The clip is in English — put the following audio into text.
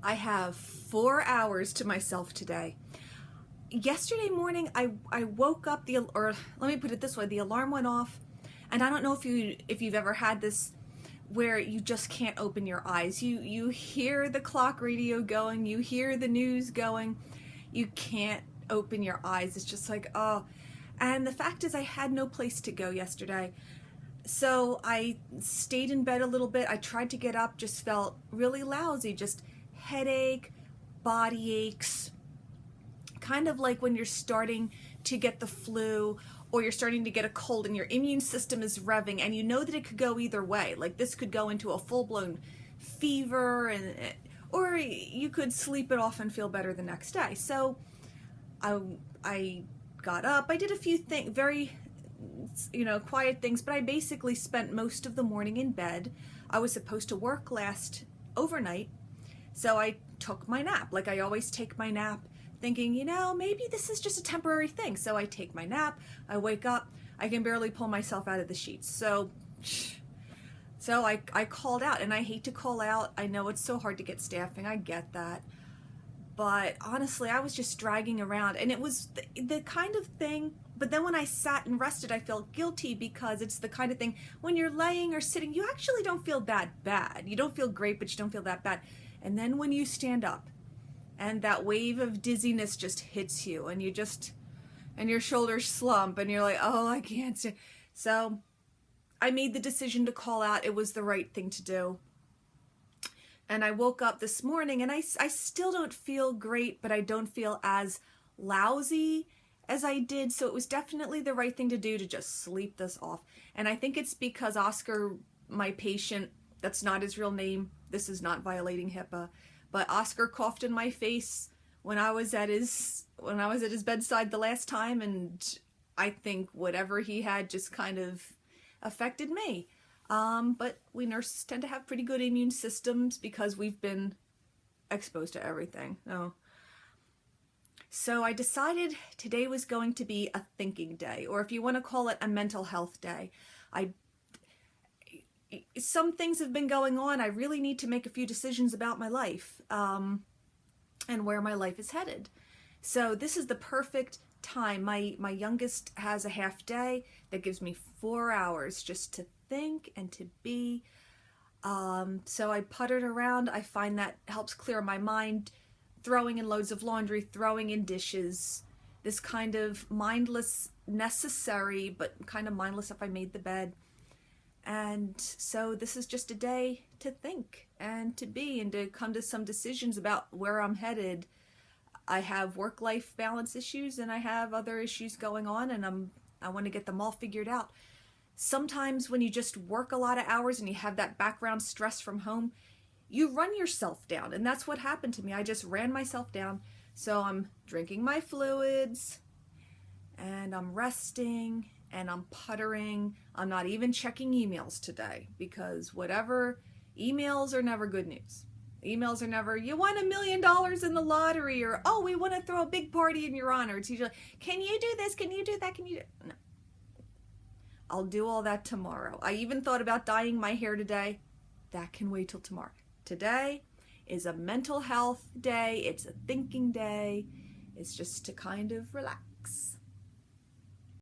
I have 4 hours to myself today. Yesterday morning, I woke up or let me put it this way: the alarm went off, and I don't know if you've ever had this where you just can't open your eyes. You hear the clock radio going, you hear the news going, you can't open your eyes. It's just like, oh. And the fact is, I had no place to go yesterday. So I stayed in bed a little bit. I tried to get up, just felt really lousy, just headache, body aches, kind of like when you're starting to get the flu or you're starting to get a cold and your immune system is revving and you know that it could go either way. Like this could go into a full-blown fever or you could sleep it off and feel better the next day. So I got up. I did a few things, very quiet things, but I basically spent most of the morning in bed. I was supposed to work last overnight, so I took my nap. Like I always take my nap thinking, maybe this is just a temporary thing. So I take my nap, I wake up, I can barely pull myself out of the sheets. So I called out, and I hate to call out. I know it's so hard to get staffing. I get that. But honestly, I was just dragging around, and it was the kind of thing. But then when I sat and rested, I felt guilty because it's the kind of thing when you're laying or sitting, you actually don't feel that bad. You don't feel great, but you don't feel that bad. And then when you stand up and that wave of dizziness just hits you and and your shoulders slump and you're like, oh, I can't stand. So I made the decision to call out. It was the right thing to do. And I woke up this morning and I still don't feel great, but I don't feel as lousy as I did. So it was definitely the right thing to do, to just sleep this off. And I think it's because Oscar, my patient, that's not his real name. This is not violating HIPAA, but Oscar coughed in my face when I was at his bedside the last time, and I think whatever he had just kind of affected me. But we nurses tend to have pretty good immune systems because we've been exposed to everything. Oh. So I decided today was going to be a thinking day, or if you want to call it a mental health day. Some things have been going on. I really need to make a few decisions about my life, and where my life is headed. So this is the perfect time. My youngest has a half day that gives me 4 hours just to think and to be. So I puttered around. I find that helps clear my mind, throwing in loads of laundry, throwing in dishes, this kind of mindless, necessary, but kind of mindless if I made the bed. And so this is just a day to think and to be and to come to some decisions about where I'm headed. I have work-life balance issues and I have other issues going on, and I want to get them all figured out. Sometimes when you just work a lot of hours and you have that background stress from home, you run yourself down, and that's what happened to me. I just ran myself down. So I'm drinking my fluids and I'm resting and I'm puttering. I'm not even checking emails today because emails are never good news. Emails are never, you won $1 million in the lottery, or, oh, we want to throw a big party in your honor. It's usually, can you do this? Can you do that? No. I'll do all that tomorrow. I even thought about dyeing my hair today. That can wait till tomorrow. Today is a mental health day. It's a thinking day. It's just to kind of relax.